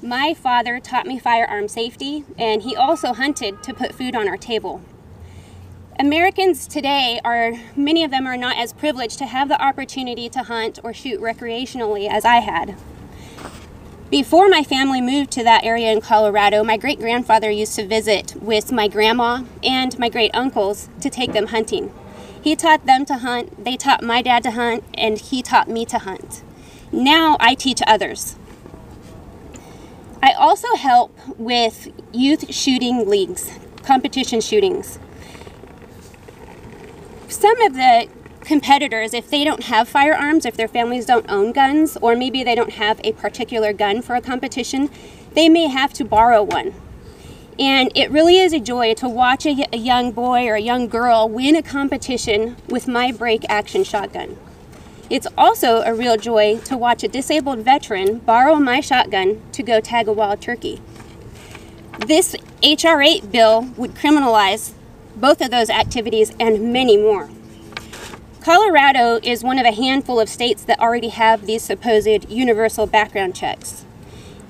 My father taught me firearm safety, and he also hunted to put food on our table. Americans today many of them are not as privileged to have the opportunity to hunt or shoot recreationally as I had. Before my family moved to that area in Colorado, my great-grandfather used to visit with my grandma and my great-uncles to take them hunting. He taught them to hunt, they taught my dad to hunt, and he taught me to hunt. Now I teach others. I also help with youth shooting leagues, competition shootings. Some of the competitors, if they don't have firearms, if their families don't own guns, or maybe they don't have a particular gun for a competition, they may have to borrow one. And it really is a joy to watch a young boy or a young girl win a competition with my break action shotgun. It's also a real joy to watch a disabled veteran borrow my shotgun to go tag a wild turkey. This H.R. 8 bill would criminalize both of those activities and many more. Colorado is one of a handful of states that already have these supposed universal background checks.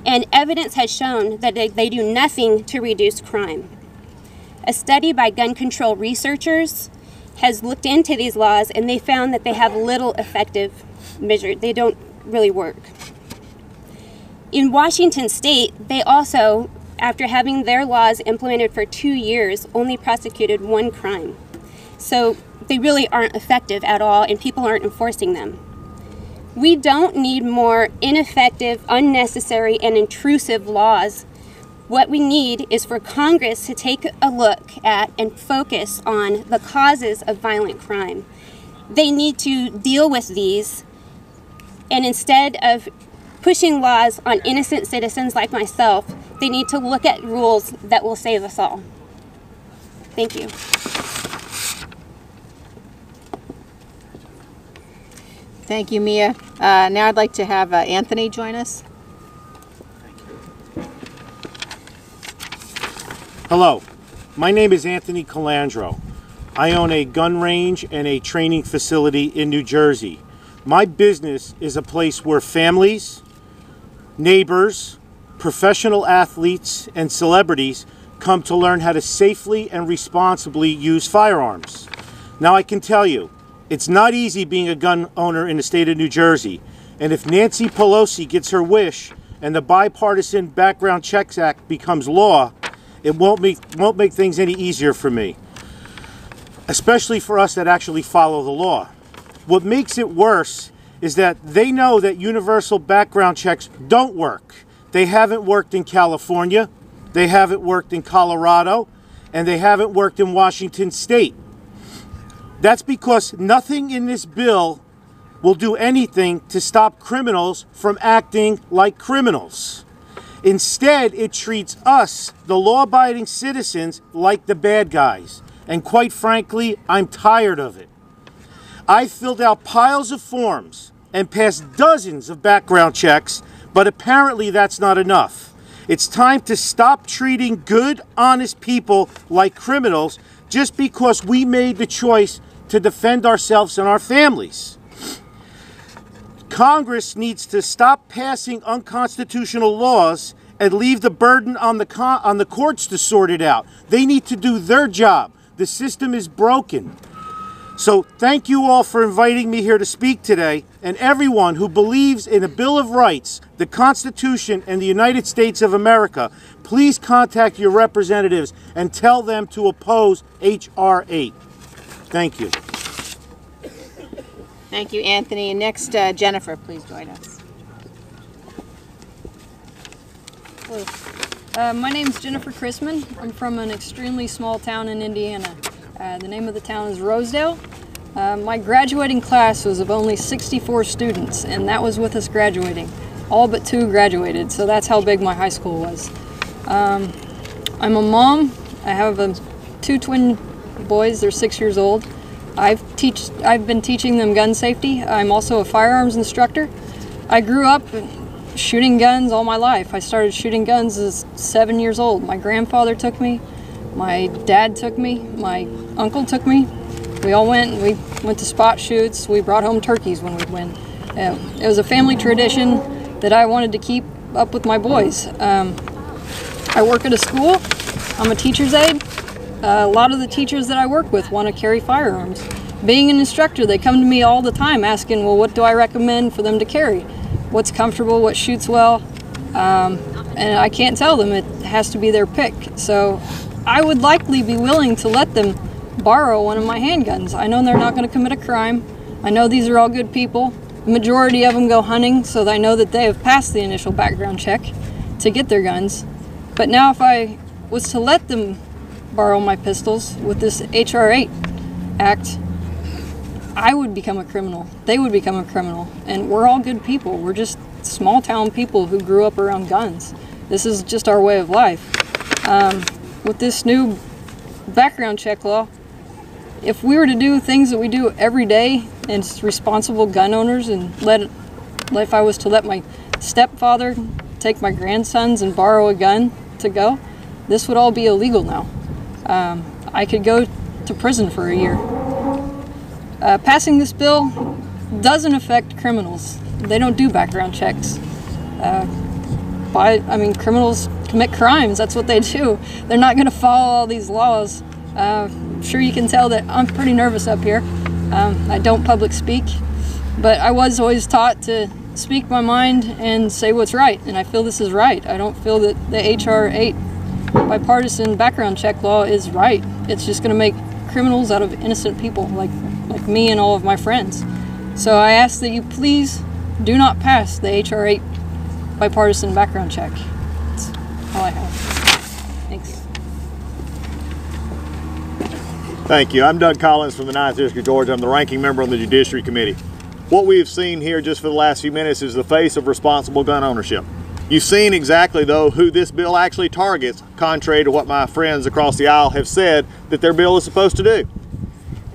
And evidence has shown that they do nothing to reduce crime. A study by gun control researchers has looked into these laws, and they found that they have little effective measure. They don't really work. In Washington state, they also, after having their laws implemented for 2 years, only prosecuted one crime. So they really aren't effective at all, and people aren't enforcing them. We don't need more ineffective, unnecessary, and intrusive laws. What we need is for Congress to take a look at and focus on the causes of violent crime. They need to deal with these, and instead of pushing laws on innocent citizens like myself, they need to look at rules that will save us all. Thank you. Thank you, Mia. Now I'd like to have Anthony join us. Hello, my name is Anthony Calandro. I own a gun range and a training facility in New Jersey. My business is a place where families, neighbors, professional athletes, and celebrities come to learn how to safely and responsibly use firearms. Now I can tell you, it's not easy being a gun owner in the state of New Jersey. And if Nancy Pelosi gets her wish and the Bipartisan Background Checks Act becomes law, it won't make things any easier for me, especially for us that actually follow the law. What makes it worse is that they know that universal background checks don't work. They haven't worked in California, they haven't worked in Colorado, and they haven't worked in Washington state. That's because nothing in this bill will do anything to stop criminals from acting like criminals. Instead, it treats us, the law-abiding citizens, like the bad guys. And quite frankly, I'm tired of it. I filled out piles of forms and passed dozens of background checks, but apparently that's not enough. It's time to stop treating good, honest people like criminals just because we made the choice to defend ourselves and our families. Congress needs to stop passing unconstitutional laws and leave the burden on the courts to sort it out. They need to do their job. The system is broken. So thank you all for inviting me here to speak today, and everyone who believes in a Bill of Rights, the Constitution, and the United States of America, please contact your representatives and tell them to oppose H.R. 8. Thank you. Thank you, Anthony. And next, Jennifer, please join us. Hello. My name is Jennifer Chrisman. I'm from an extremely small town in Indiana. The name of the town is Rosedale. My graduating class was of only 64 students, and that was with us graduating. All but 2 graduated, so that's how big my high school was. I'm a mom. I have 2 twin boys. They're 6 years old. I've been teaching them gun safety. I'm also a firearms instructor. I grew up shooting guns all my life. I started shooting guns as 7 years old. My grandfather took me, my dad took me, my uncle took me. We all went to spot shoots. We brought home turkeys when we'd win. It was a family tradition that I wanted to keep up with my boys. I work at a school. I'm a teacher's aide. A lot of the teachers that I work with want to carry firearms. Being an instructor, they come to me all the time asking, well, what do I recommend for them to carry? What's comfortable, what shoots well? And I can't tell them, it has to be their pick. So I would likely be willing to let them borrow one of my handguns. I know they're not going to commit a crime. I know these are all good people. The majority of them go hunting, so I know that they have passed the initial background check to get their guns. But now if I was to let them borrow my pistols with this H.R. 8 Act, I would become a criminal. They would become a criminal. And we're all good people. We're just small town people who grew up around guns. This is just our way of life. With this new background check law, if we were to do things that we do every day as responsible gun owners, and if I was to let my stepfather take my grandsons and borrow a gun to go, this would all be illegal now. I could go to prison for a year. Passing this bill doesn't affect criminals. They don't do background checks. Criminals commit crimes. That's what they do. They're not going to follow all these laws. I'm sure you can tell that I'm pretty nervous up here. I don't public speak, but I was always taught to speak my mind and say what's right, and I feel this is right. I don't feel that the H.R. 8 bipartisan background check law is right. It's just going to make criminals out of innocent people like me and all of my friends. So I ask that you please do not pass the H.R. 8 bipartisan background check. That's all I have. Thanks. Thank you. I'm Doug Collins from the 9th District of Georgia. I'm the ranking member on the Judiciary Committee. What we have seen here just for the last few minutes is the face of responsible gun ownership. You've seen exactly, though, who this bill actually targets, contrary to what my friends across the aisle have said that their bill is supposed to do.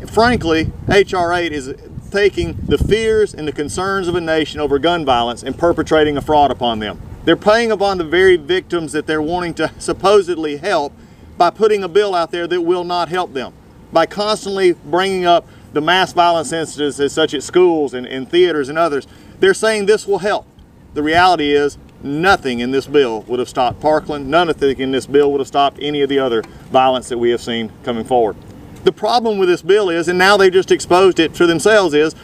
Frankly, H.R. 8 is taking the fears and the concerns of a nation over gun violence and perpetrating a fraud upon them. They're preying upon the very victims that they're wanting to supposedly help by putting a bill out there that will not help them. By constantly bringing up the mass violence incidents such as schools and theaters and others, they're saying this will help. The reality is nothing in this bill would have stopped Parkland. Nothing in this bill would have stopped any of the other violence that we have seen coming forward. The problem with this bill is, and now they've just exposed it to themselves, is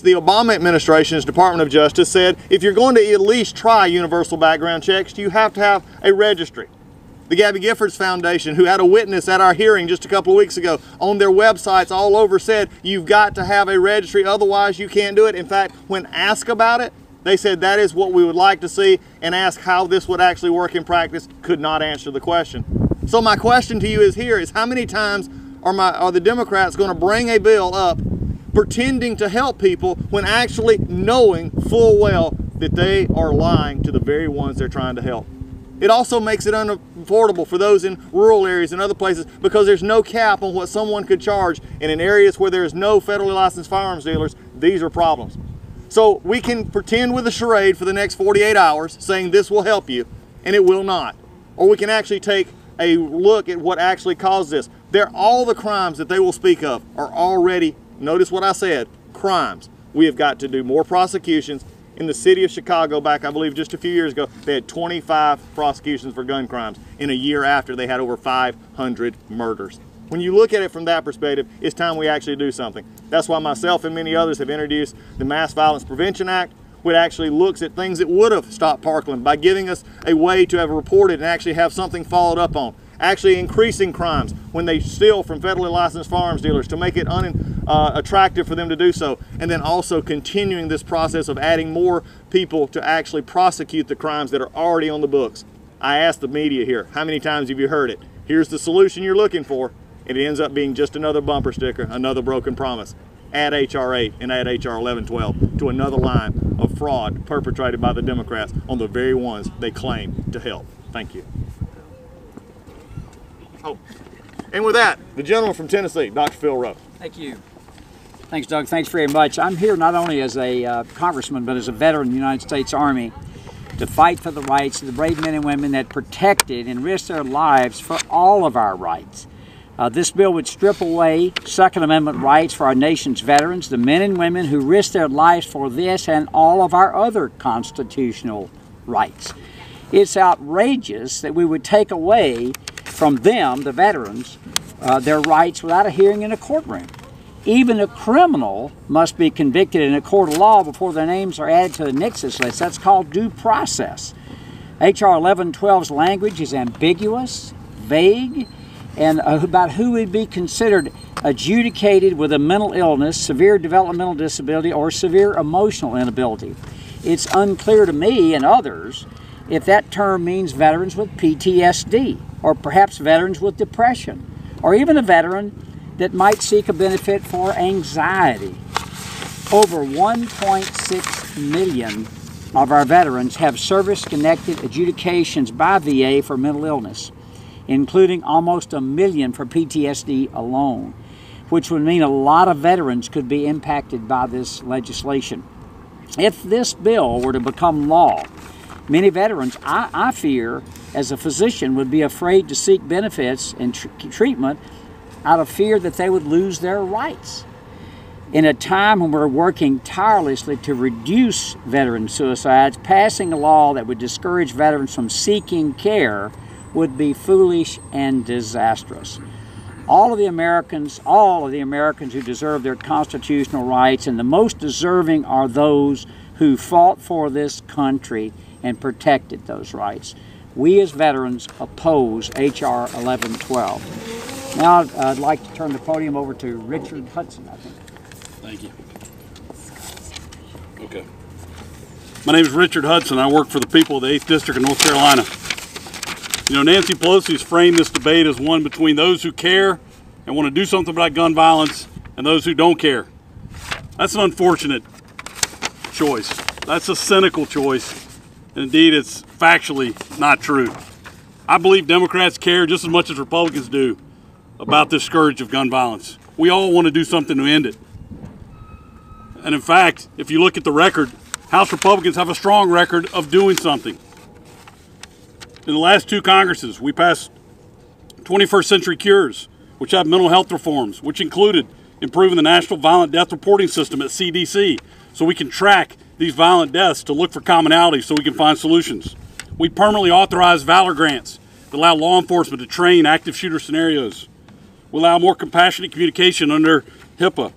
the Obama administration's Department of Justice said if you're going to at least try universal background checks, you have to have a registry. The Gabby Giffords Foundation, who had a witness at our hearing just a couple of weeks ago, on their websites all over said you've got to have a registry, otherwise you can't do it. In fact, when asked about it, they said that is what we would like to see, and asked how this would actually work in practice, could not answer the question. So my question to you is how many times are the Democrats going to bring a bill up pretending to help people when actually knowing full well that they are lying to the very ones they're trying to help? It also makes it unaffordable for those in rural areas and other places because there's no cap on what someone could charge, and in areas where there's no federally licensed firearms dealers, these are problems. So we can pretend with a charade for the next 48 hours saying this will help you, and it will not. Or we can actually take a look at what actually caused this. All the crimes that they will speak of are already, notice what I said, crimes. We have got to do more prosecutions. In the city of Chicago, back I believe just a few years ago, they had 25 prosecutions for gun crimes. In a year after, they had over 500 murders. When you look at it from that perspective, it's time we actually do something. That's why myself and many others have introduced the Mass Violence Prevention Act, which actually looks at things that would have stopped Parkland by giving us a way to have reported and actually have something followed up on. Actually increasing crimes when they steal from federally licensed firearms dealers to make it attractive for them to do so, and then also continuing this process of adding more people to actually prosecute the crimes that are already on the books. I asked the media here, how many times have you heard it? Here's the solution you're looking for, and it ends up being just another bumper sticker, another broken promise. Add H.R. 8 and add H.R. 1112 to another line of fraud perpetrated by the Democrats on the very ones they claim to help. Thank you. Oh, and with that, the gentleman from Tennessee, Dr. Phil Rowe. Thank you. Thanks, Doug. Thanks very much. I'm here not only as a congressman, but as a veteran of the United States Army to fight for the rights of the brave men and women that protected and risked their lives for all of our rights. This bill would strip away Second Amendment rights for our nation's veterans, the men and women who risked their lives for this and all of our other constitutional rights. It's outrageous that we would take away from them, the veterans, their rights without a hearing in a courtroom. Even a criminal must be convicted in a court of law before their names are added to the nixus list. That's called due process. H.R. 1112's language is ambiguous, vague, and about who would be considered adjudicated with a mental illness, severe developmental disability, or severe emotional inability. It's unclear to me and others if that term means veterans with PTSD, or perhaps veterans with depression, or even a veteran that might seek a benefit for anxiety. Over 1.6 million of our veterans have service-connected adjudications by VA for mental illness, including almost 1 million for PTSD alone, which would mean a lot of veterans could be impacted by this legislation. If this bill were to become law, many veterans, I fear, as a physician, would be afraid to seek benefits and treatment out of fear that they would lose their rights. In a time when we're working tirelessly to reduce veteran suicides, passing a law that would discourage veterans from seeking care would be foolish and disastrous. All of the Americans who deserve their constitutional rights, and the most deserving are those who fought for this country and protected those rights. We as veterans oppose H.R. 1112. Now I'd like to turn the podium over to Richard Hudson, I think. Thank you. Okay. My name is Richard Hudson. I work for the people of the 8th District of North Carolina. You know, Nancy Pelosi has framed this debate as one between those who care and want to do something about gun violence and those who don't care. That's an unfortunate choice. That's a cynical choice. And indeed, it's factually not true. I believe Democrats care just as much as Republicans do about this scourge of gun violence. We all want to do something to end it. And in fact, if you look at the record, House Republicans have a strong record of doing something. In the last 2 Congresses, we passed 21st Century Cures, which have mental health reforms, which included improving the National Violent Death Reporting System at CDC so we can track these violent deaths to look for commonalities so we can find solutions. We permanently authorized Valor grants that allow law enforcement to train active shooter scenarios. We allow more compassionate communication under HIPAA.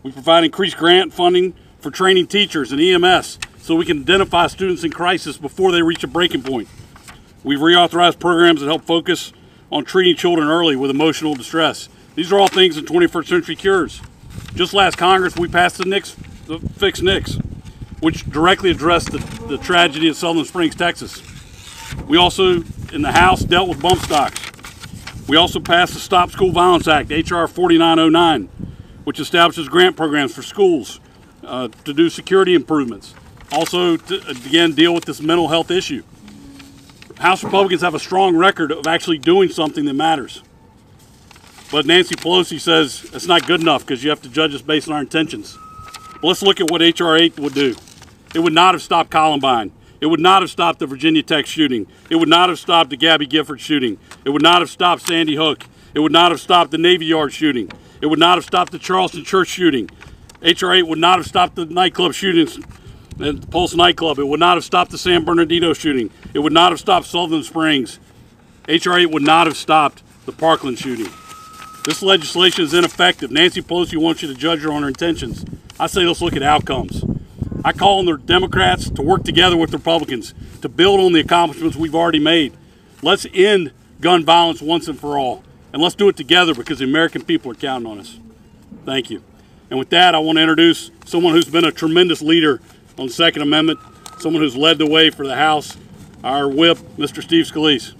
We provide increased grant funding for training teachers and EMS so we can identify students in crisis before they reach a breaking point. We've reauthorized programs that help focus on treating children early with emotional distress. These are all things in 21st Century Cures. Just last Congress, we passed the Fix NICS, which directly addressed the tragedy at Sutherland Springs, Texas. We also, in the House, dealt with bump stocks. We also passed the Stop School Violence Act, H.R. 4909, which establishes grant programs for schools to do security improvements. Also, to, again, deal with this mental health issue. House Republicans have a strong record of actually doing something that matters. But Nancy Pelosi says it's not good enough because you have to judge us based on our intentions. Well, let's look at what H.R. 8 would do. It would not have stopped Columbine. It would not have stopped the Virginia Tech shooting. It would not have stopped the Gabby Gifford shooting. It would not have stopped Sandy Hook. It would not have stopped the Navy Yard shooting. It would not have stopped the Charleston Church shooting. H.R. 8 would not have stopped the nightclub shootings at the Pulse nightclub. It would not have stopped the San Bernardino shooting. It would not have stopped Sutherland Springs. H.R. 8 would not have stopped the Parkland shooting. This legislation is ineffective. Nancy Pelosi wants you to judge her on her intentions. I say let's look at outcomes. I call on the Democrats to work together with the Republicans to build on the accomplishments we've already made. Let's end gun violence once and for all. And let's do it together because the American people are counting on us. Thank you. And with that, I want to introduce someone who's been a tremendous leader on the Second Amendment, someone who's led the way for the House, our whip, Mr. Steve Scalise.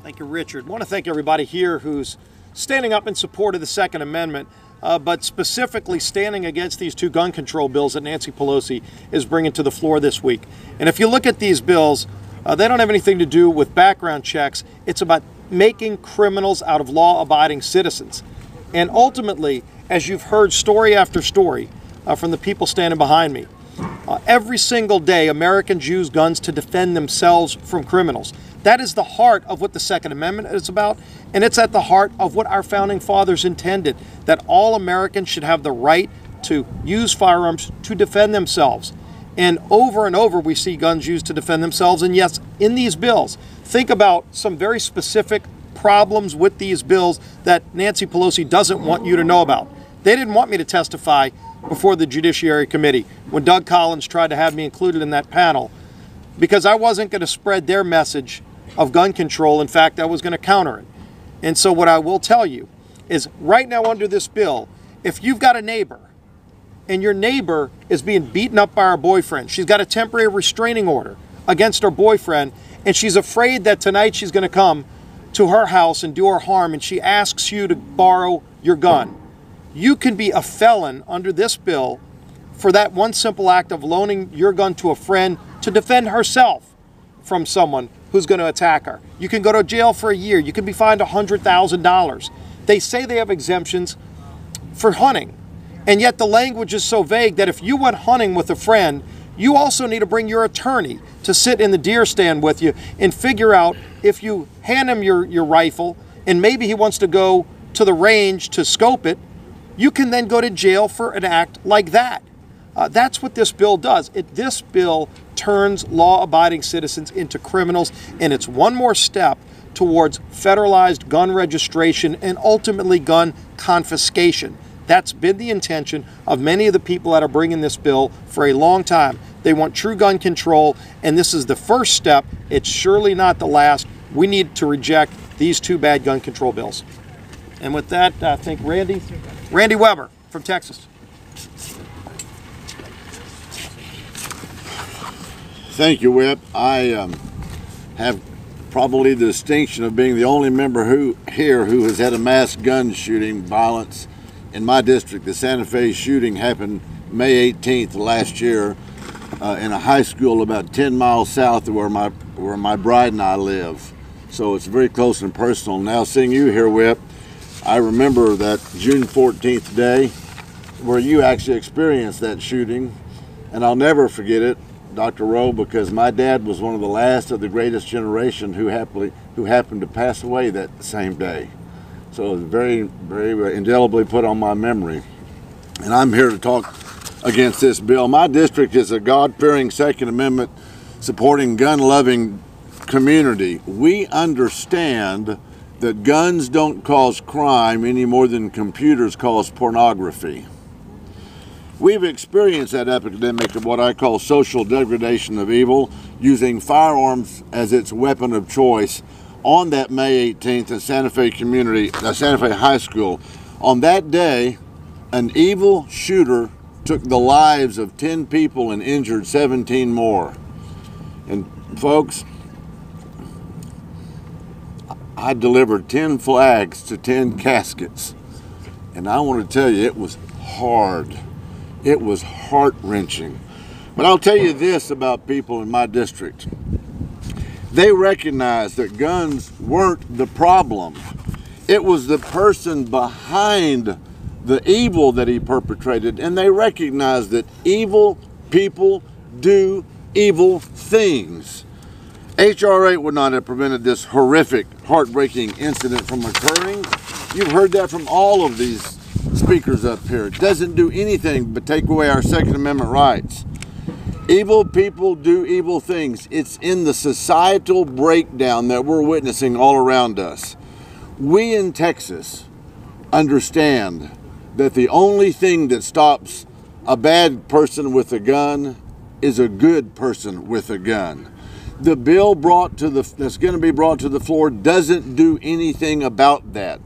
Thank you, Richard. I want to thank everybody here who's standing up in support of the Second Amendment, but specifically standing against these 2 gun control bills that Nancy Pelosi is bringing to the floor this week. And if you look at these bills, they don't have anything to do with background checks. It's about making criminals out of law-abiding citizens. And ultimately, as you've heard story after story from the people standing behind me, every single day Americans use guns to defend themselves from criminals. That is the heart of what the Second Amendment is about, and it's at the heart of what our founding fathers intended, that all Americans should have the right to use firearms to defend themselves. And over we see guns used to defend themselves. And yes, in these bills, think about some very specific problems with these bills that Nancy Pelosi doesn't want you to know about. They didn't want me to testify before the Judiciary Committee when Doug Collins tried to have me included in that panel, because I wasn't going to spread their message of gun control. In fact, I was going to counter it. And so what I will tell you is right now under this bill, if you've got a neighbor and your neighbor is being beaten up by her boyfriend, she's got a temporary restraining order against her boyfriend, and she's afraid that tonight she's going to come to her house and do her harm, and she asks you to borrow your gun, you can be a felon under this bill for that one simple act of loaning your gun to a friend to defend herself from someone who's going to attack her. You can go to jail for a year. You can be fined $100,000. They say they have exemptions for hunting, and yet the language is so vague that if you went hunting with a friend, you also need to bring your attorney to sit in the deer stand with you and figure out if you hand him your rifle and maybe he wants to go to the range to scope it, you can then go to jail for an act like that. That's what this bill does. This bill turns law-abiding citizens into criminals, and it's one more step towards federalized gun registration and ultimately gun confiscation. That's been the intention of many of the people that are bringing this bill for a long time. They want true gun control, and this is the first step. It's surely not the last. We need to reject these two bad gun control bills. And with that, I think Randy Weber from Texas. Thank you, Whip. I have probably the distinction of being the only member who has had a mass gun shooting violence in my district. The Santa Fe shooting happened May 18th last year in a high school about 10 miles south of where my bride and I live. So it's very close and personal. Now seeing you here, Whip, I remember that June 14th day where you actually experienced that shooting, and I'll never forget it, Dr. Rowe, because my dad was one of the last of the greatest generation who happened to pass away that same day. So it was very, very indelibly put on my memory. And I'm here to talk against this bill. My district is a God-fearing Second Amendment supporting gun-loving community. We understand that guns don't cause crime any more than computers cause pornography. We've experienced that epidemic of what I call social degradation of evil, using firearms as its weapon of choice on that May 18th at Santa Fe High School. On that day, an evil shooter took the lives of 10 people and injured 17 more. And folks, I delivered 10 flags to 10 caskets. And I want to tell you, it was hard. It was heart-wrenching. But I'll tell you this about people in my district. They recognized that guns weren't the problem. It was the person behind the evil that he perpetrated, and they recognized that evil people do evil things. H.R. 8 would not have prevented this horrific, heartbreaking incident from occurring. You've heard that from all of these speakers up here. It doesn't do anything but take away our Second Amendment rights. Evil people do evil things. It's in the societal breakdown that we're witnessing all around us. We in Texas understand that the only thing that stops a bad person with a gun is a good person with a gun. The bill that's going to be brought to the floor doesn't do anything about that.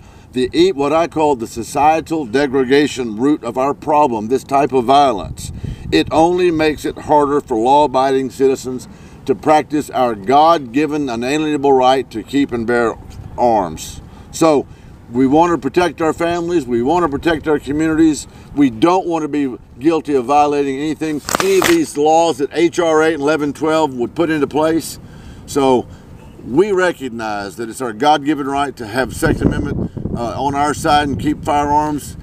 What I call the societal degradation root of our problem, this type of violence, it only makes it harder for law-abiding citizens to practice our God-given unalienable right to keep and bear arms. So we want to protect our families, we want to protect our communities, we don't want to be guilty of violating any of these laws that H.R. 8 and 1112 would put into place. So we recognize that it's our God-given right to have Second Amendment on our side and keep firearms.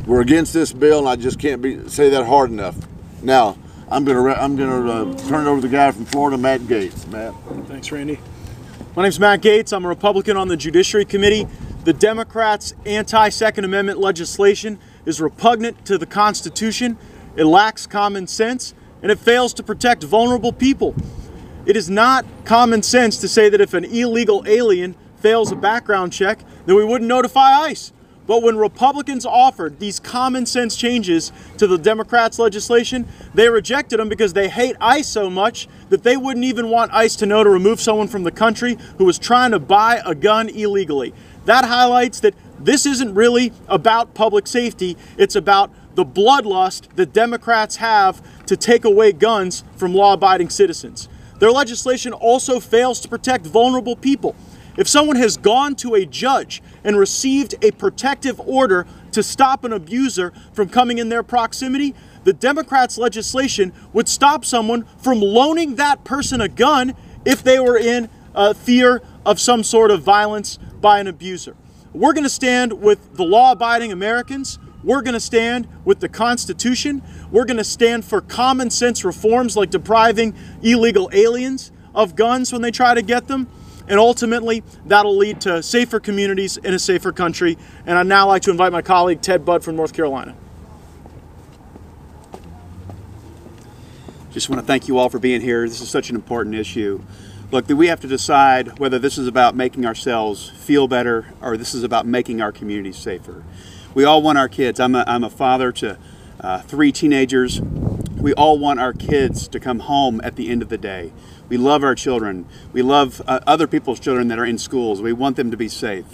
We're against this bill, and I just can't say that hard enough. Now, I'm gonna turn it over to the guy from Florida, Matt Gaetz. Matt. Thanks, Randy. My name's Matt Gaetz. I'm a Republican on the Judiciary Committee. The Democrats' anti-Second Amendment legislation is repugnant to the Constitution. It lacks common sense, and it fails to protect vulnerable people. It is not common sense to say that if an illegal alien fails a background check, then we wouldn't notify ICE. But when Republicans offered these common sense changes to the Democrats' legislation, they rejected them because they hate ICE so much that they wouldn't even want ICE to know to remove someone from the country who was trying to buy a gun illegally. That highlights that this isn't really about public safety, it's about the bloodlust that Democrats have to take away guns from law-abiding citizens. Their legislation also fails to protect vulnerable people. If someone has gone to a judge and received a protective order to stop an abuser from coming in their proximity, the Democrats' legislation would stop someone from loaning that person a gun if they were in fear of some sort of violence by an abuser. We're going to stand with the law-abiding Americans. We're going to stand with the Constitution. We're going to stand for common sense reforms like depriving illegal aliens of guns when they try to get them. And ultimately, that'll lead to safer communities in a safer country. And I'd now like to invite my colleague, Ted Budd from North Carolina. Just want to thank you all for being here. This is such an important issue. Look, we have to decide whether this is about making ourselves feel better or this is about making our communities safer. We all want our kids. I'm a father to 3 teenagers. We all want our kids to come home at the end of the day. We love our children. We love other people's children that are in schools. We want them to be safe.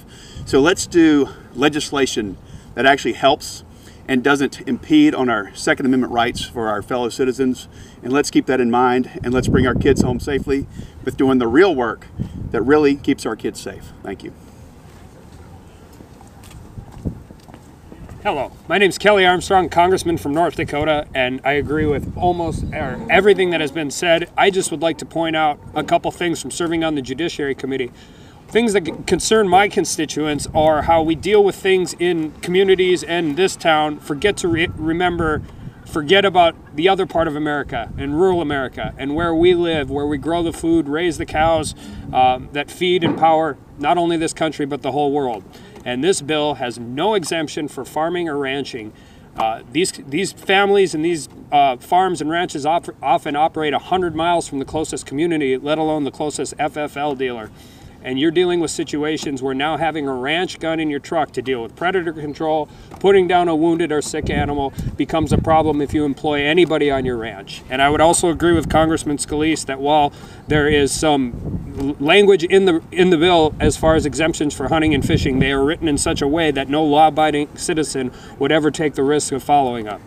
So let's do legislation that actually helps and doesn't impede on our Second Amendment rights for our fellow citizens. And let's keep that in mind, and let's bring our kids home safely with doing the real work that really keeps our kids safe. Thank you. Hello, my name is Kelly Armstrong, Congressman from North Dakota, and I agree with almost everything that has been said. I just would like to point out a couple things from serving on the Judiciary Committee. Things that concern my constituents are how we deal with things in communities and this town, forget about the other part of America and rural America and where we live, where we grow the food, raise the cows that feed and power not only this country but the whole world. And this bill has no exemption for farming or ranching. These families and these farms and ranches often operate 100 miles from the closest community, let alone the closest FFL dealer. And you're dealing with situations where now having a ranch gun in your truck to deal with predator control, putting down a wounded or sick animal becomes a problem if you employ anybody on your ranch. And I would also agree with Congressman Scalise that while there is some language in the bill as far as exemptions for hunting and fishing, they are written in such a way that no law-abiding citizen would ever take the risk of following up.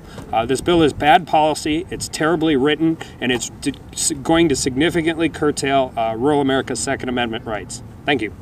This bill is bad policy, it's terribly written, and it's going to significantly curtail rural America's Second Amendment rights. Thank you.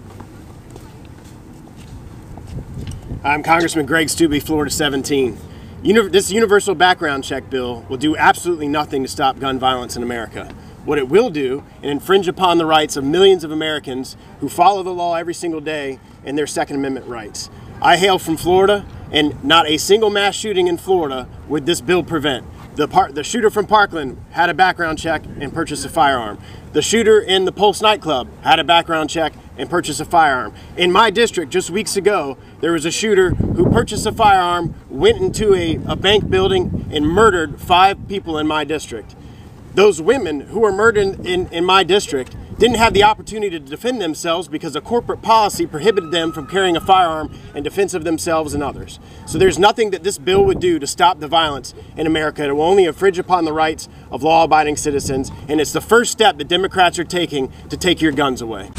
I'm Congressman Greg Stubbe, Florida 17. This universal background check bill will do absolutely nothing to stop gun violence in America. What it will do is infringe upon the rights of millions of Americans who follow the law every single day and their Second Amendment rights. I hail from Florida, and not a single mass shooting in Florida would this bill prevent. The shooter from Parkland had a background check and purchased a firearm. The shooter in the Pulse nightclub had a background check and purchased a firearm. In my district, just weeks ago, there was a shooter who purchased a firearm, went into a bank building, and murdered 5 people in my district. Those women who were murdered in my district didn't have the opportunity to defend themselves because a corporate policy prohibited them from carrying a firearm in defense of themselves and others. So there's nothing that this bill would do to stop the violence in America. It will only infringe upon the rights of law-abiding citizens, and it's the first step that Democrats are taking to take your guns away.